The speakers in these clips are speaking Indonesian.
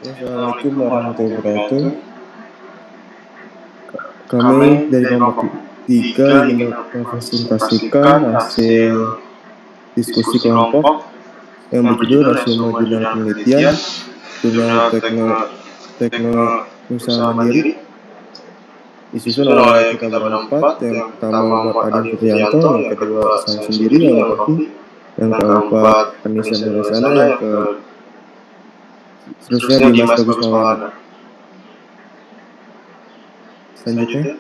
Ya, Assalamualaikum warahmatullahi wabarakatuh. Kami dari kelompok 3 ingin mempresentasikan hasil diskusi kelompok yang berjudul Resume Jurnal Penelitian Jurnal Tekno Usaha Mandiri, disusun oleh kita berempat. Yang pertama Muhammad Adin Fitrianto, yang kedua saya sendiri yang Kofi, yang keempat Anissa Nurisana, yang ke seterusnya Dimas Bagus Maulana. Selanjutnya,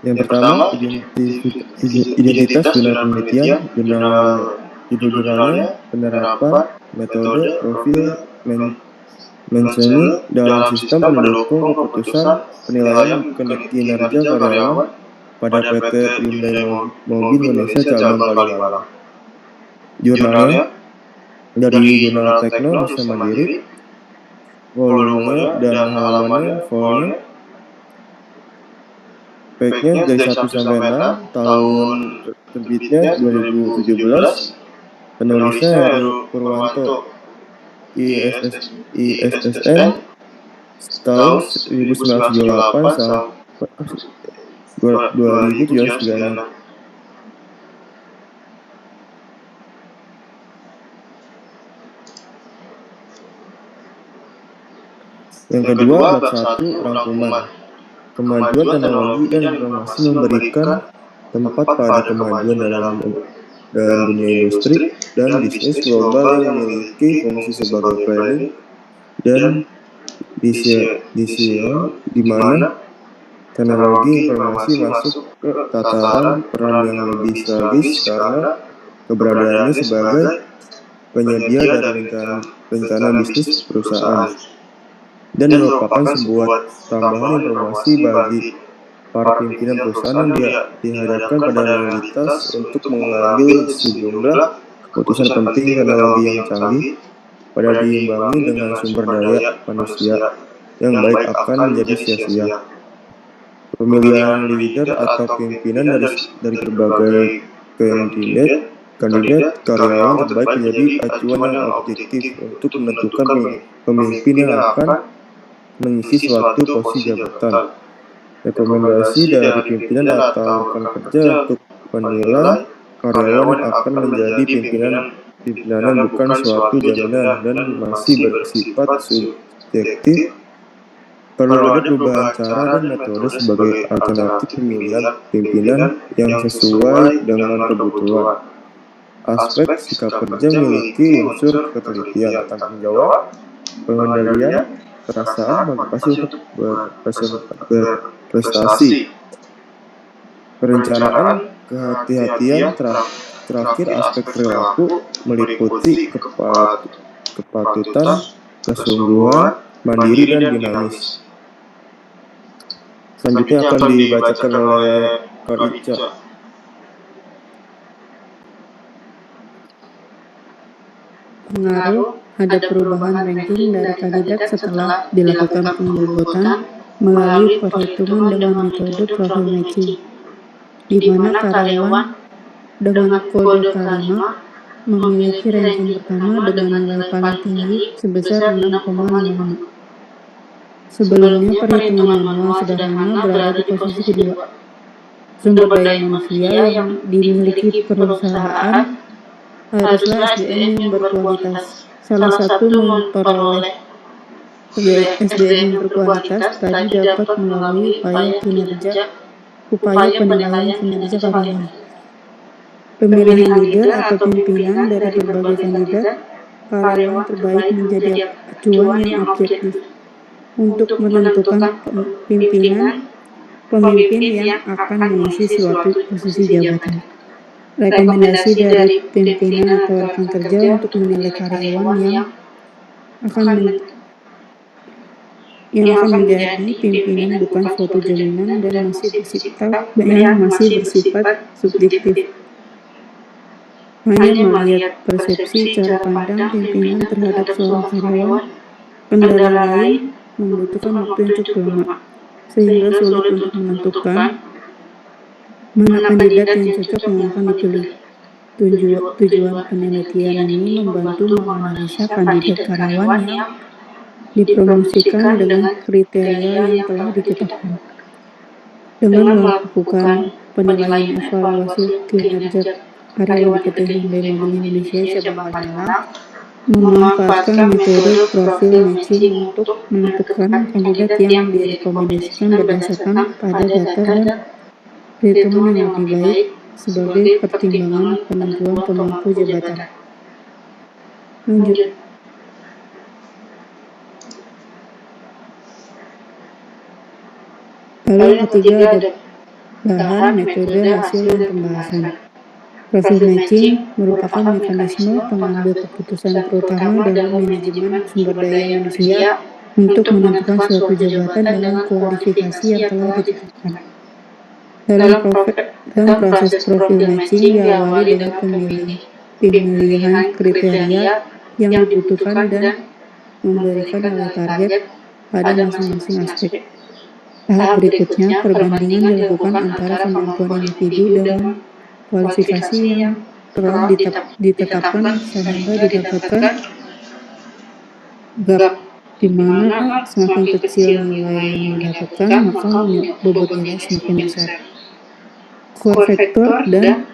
yang pertama identitas jurnal penelitian, judul jurnalnya, penerapan, metode, profil, mentioning dalam sistem pendukung keputusan penilaian kinerja karyawan pada PT Hyundai Mobil Indonesia cabang Kalimalang. Jurnalnya dari Jurnal Tekno Usaha Mandiri, volumenya dan halamannya, volumenya, page-nya dari 1 sampai 6, tahun terbitnya 2017, penulisnya Heru Purwanto, ISSN tahun 1978 sampai 2036. Yang kedua, bab 1, rangkuman. Kemajuan teknologi dan informasi memberikan tempat pada kemajuan dalam dunia industri dan bisnis global yang memiliki fungsi sebagai planning dan decision, di mana teknologi informasi masuk ke tataran peran yang lebih strategis karena keberadaannya sebagai penyedia dari rencana bisnis perusahaan, dan merupakan sebuah tambahan informasi bagi para pimpinan perusahaan yang dihadapkan pada realitas untuk mengambil sejumlah keputusan penting. Teknologi yang canggih pada diimbangi dengan sumber daya manusia yang baik akan menjadi sia-sia. Pemilihan leader atau pimpinan dari berbagai kandidat karyawan terbaik menjadi acuan yang objektif untuk menentukan pemimpin yang akan mengisi suatu posisi jabatan. Rekomendasi dari pimpinan atau rekan kerja untuk menilai karyawan akan menjadi pimpinan bukan suatu jaminan dan masih bersifat subjektif. Perlu ada perubahan cara dan metode sebagai alternatif pemilihan pimpinan yang sesuai dengan kebutuhan. Aspek sikap kerja memiliki unsur ketelitian, tanggung jawab, pengendalian, perasaan, motivasi untuk berprestasi, perencanaan, kehati-hatian, terakhir aspek perilaku meliputi kepatutan, kesungguhan, mandiri, dan dinamis. Selanjutnya akan dibacakan oleh Kak Ica. Pengaruh ada perubahan ranking dari kandidat setelah dilakukan penyebutan melalui perhitungan dengan metode profil matching, di mana karyawan dengan kode K5 memiliki ranking pertama dengan nilai paling tinggi sebesar 6,55. Sebelumnya, perhitungan manual sederhana berada di posisi kedua. Sumber daya manusia yang dimiliki perusahaan haruslah SDM yang berkualitas. Salah satu memperoleh SDM yang berkualitas tadi dapat melalui upaya penilaian kinerja karyawan. Pemilihan leader atau pimpinan dari berbagai kandidat karyawan terbaik menjadi acuan yang objektif untuk menentukan pemimpin yang akan mengisi suatu posisi jabatan. Rekomendasi dari pimpinan atau rekan kerja untuk menilai karyawan yang akan menjadi pimpinan bukan suatu jaminan dan masih bersifat subjektif. Hanya melihat persepsi cara pandang pimpinan terhadap seorang karyawan, kendala lain membutuhkan waktu yang cukup lama, sehingga sulit untuk menentukan mana kandidat yang cocok yang akan dipilih. Tujuan penelitian ini membantu menganalisa kandidat karyawan yang dipromosikan dengan kriteria yang telah ditetapkan. Dengan melakukan penilaian evaluasi kinerja karyawan di PT Hyundai Mobil Indonesia cabang Kalimalang, memanfaatkan metode profil matching untuk menentukan kandidat yang direkomendasikan berdasarkan pada data dan perhitungan yang lebih baik sebagai pertimbangan penentuan pemangku jabatan. Lanjut. Lalu yang ketiga ada bahan, metode, hasil, dan pembahasan. Profil matching merupakan mekanisme pengambil keputusan terutama dalam manajemen sumber daya manusia untuk menentukan suatu jabatan dengan kualifikasi yang telah ditetapkan. Dalam proses profil matching diawali dengan pemilihan kriteria yang dibutuhkan dan memberikan nilai target pada masing-masing aspek. Tahap berikutnya, perbandingan dilakukan antara kemampuan individu dengan kualifikasi yang telah ditetapkan sehingga didapatkan gap, di mana semakin kecil nilai yang didapatkan, maka bobot nilai semakin besar. Core factor dan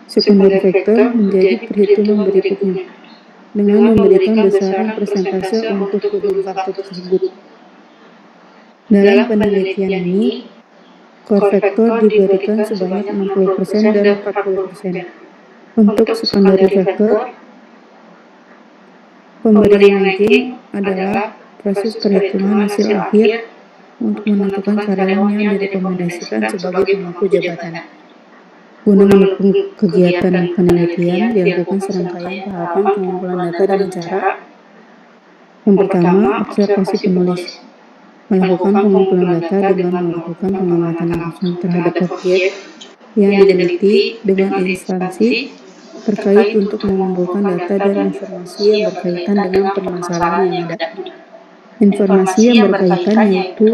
secondary factor menjadi perhitungan berikutnya, dengan memberikan besaran persentase untuk kedua faktor tersebut. Dalam penelitian ini, core factor diberikan sebanyak 60% dan 40%. Untuk secondary factor, pemberian ranking adalah proses perhitungan hasil akhir untuk menentukan karyawan yang direkomendasikan sebagai pemangku jabatan. Guna mendukung kegiatan penelitian, dilakukan serangkaian tahapan pengumpulan data dengan cara: yang pertama, observasi penulis. Melakukan pengumpulan data dengan melakukan pengamatan langsung terhadap objek yang diteliti dengan instansi terkait untuk mengumpulkan data dan informasi yang berkaitan dengan permasalahan yang ada. Informasi yang berkaitan yaitu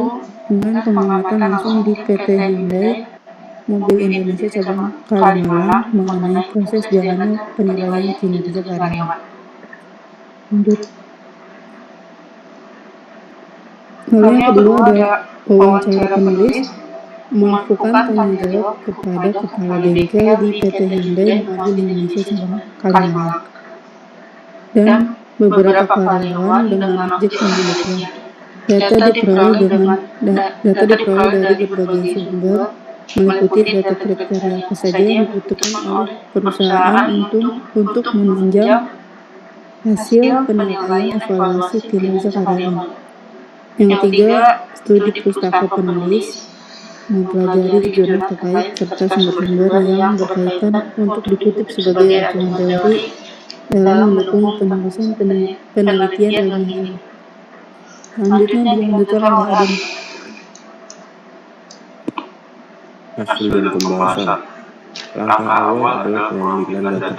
dengan pengamatan langsung di PT Hyundai Mobil Indonesia cabang Kalimalang mengenai proses jalannya penilaian kinerja karyawan. Lanjut. Lalu yang kedua ada wawancara penulis, melakukan tanya jawab kepada kepala bengkel di PT Hyundai Mobil Indonesia cabang Kalimalang dan beberapa karyawan dengan objek penelitian. Data diperoleh dari berbagai sumber, meliputi data kriteria apa saja yang dibutuhkan oleh perusahaan untuk menunjang hasil penilaian evaluasi kinerja karyawan. Yang ketiga, studi pustaka penulis, mempelajari jurnal terkait serta sumber-sumber yang berkaitan untuk dikutip sebagai acuan teori dalam mendukung penulisan penelitian ilmiah ini. Selanjutnya dilanjutkan oleh Adin. Hasil dan pembahasan. Langkah awal adalah pengambilan data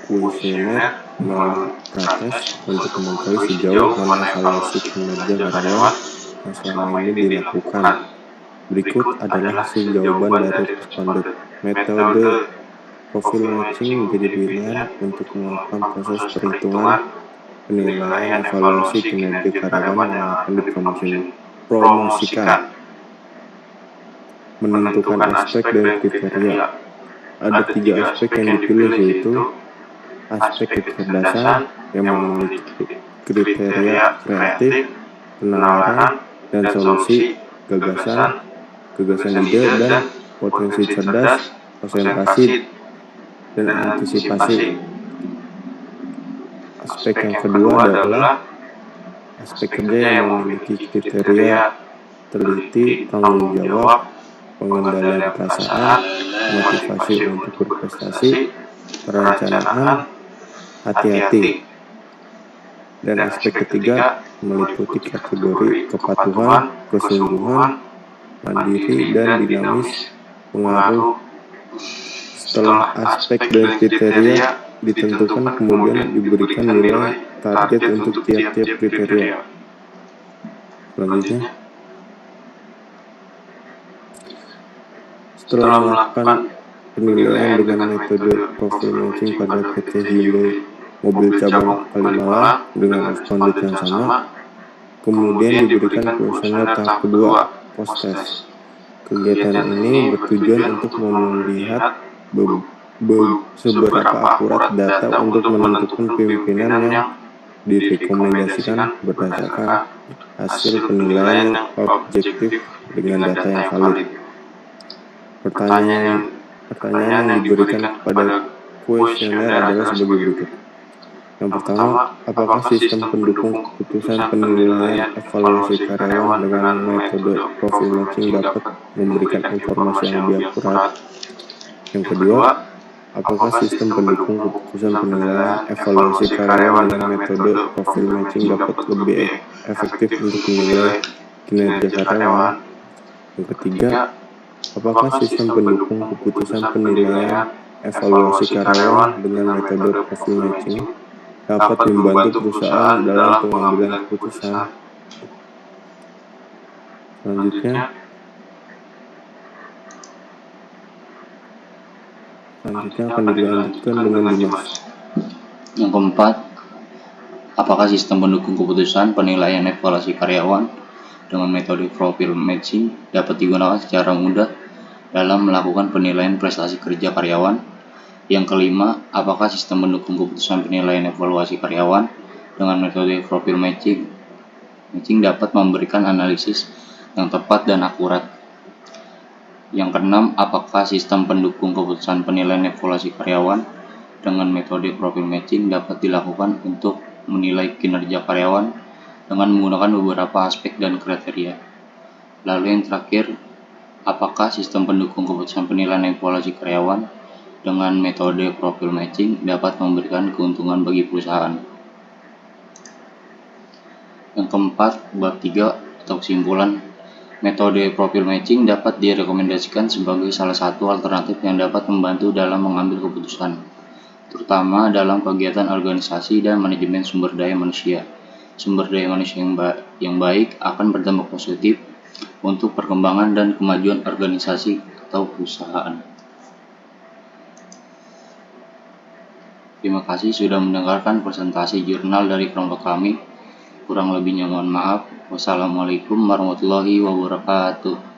kuesioner melalui prates untuk mengetahui sejauh mana evaluasi kinerja karyawan yang selama ini dilakukan. Berikut adalah hasil jawaban dari responden. Metode profil matching menjadi pilihan untuk melakukan proses perhitungan penilaian evaluasi kinerja karyawan yang akan dipromosikan. Menentukan aspek dan kriteria. Ada 3 aspek yang dipilih, yaitu aspek kecerdasan yang memiliki kriteria kreatif, penawaran dan solusi, gagasan ide dan potensi cerdas, konsentrasi dan antisipasi. Aspek yang kedua adalah aspek kerja yang memiliki kriteria teliti, tanggung jawab, pengendalian perasaan, motivasi untuk berprestasi, perencanaan, hati-hati. Dan aspek ketiga meliputi kategori kepatuhan, kesungguhan, mandiri, dan dinamis pengaruh. Setelah aspek dan kriteria ditentukan, kemudian diberikan nilai target untuk tiap-tiap kriteria. Selanjutnya, setelah melakukan penilaian dengan metode profil matching pada PT Hyundai mobil cabang Kalimalang dengan responded yang sama. Kemudian diberikan kuesioner tahap kedua, post-test. Kegiatan ini bertujuan untuk melihat seberapa akurat data untuk menentukan pimpinan yang direkomendasikan berdasarkan hasil penilaian yang objektif dengan data yang valid. Pertanyaan yang diberikan kepada kuesioner adalah sebagai berikut. Yang pertama, apakah sistem pendukung keputusan penilaian evaluasi karyawan dengan metode profil matching dapat memberikan informasi yang lebih akurat? Yang kedua, apakah sistem pendukung keputusan penilaian evaluasi karyawan dengan metode profil matching dapat lebih efektif untuk menilai kinerja karyawan? Yang ketiga, apakah sistem pendukung keputusan penilaian evaluasi karyawan dengan metode profil matching dapat membantu perusahaan dalam pengambilan keputusan? Selanjutnya akan dilanjutkan dengan Dimas. Yang keempat, apakah sistem pendukung keputusan penilaian evaluasi karyawan dengan metode profil matching dapat digunakan secara mudah dalam melakukan penilaian prestasi kerja karyawan? Yang kelima, apakah sistem pendukung keputusan penilaian evaluasi karyawan dengan metode profil matching dapat memberikan analisis yang tepat dan akurat? Yang keenam, apakah sistem pendukung keputusan penilaian evaluasi karyawan dengan metode profil matching dapat dilakukan untuk menilai kinerja karyawan dengan menggunakan beberapa aspek dan kriteria? Lalu yang terakhir, apakah sistem pendukung keputusan penilaian evaluasi karyawan dengan metode profil matching dapat memberikan keuntungan bagi perusahaan? Yang keempat, bab 3 atau kesimpulan, metode profil matching dapat direkomendasikan sebagai salah satu alternatif yang dapat membantu dalam mengambil keputusan, terutama dalam kegiatan organisasi dan manajemen sumber daya manusia. Sumber daya manusia yang baik akan berdampak positif untuk perkembangan dan kemajuan organisasi atau perusahaan. Terima kasih sudah mendengarkan presentasi jurnal dari kelompok kami. Kurang lebihnya mohon maaf. Wassalamualaikum warahmatullahi wabarakatuh.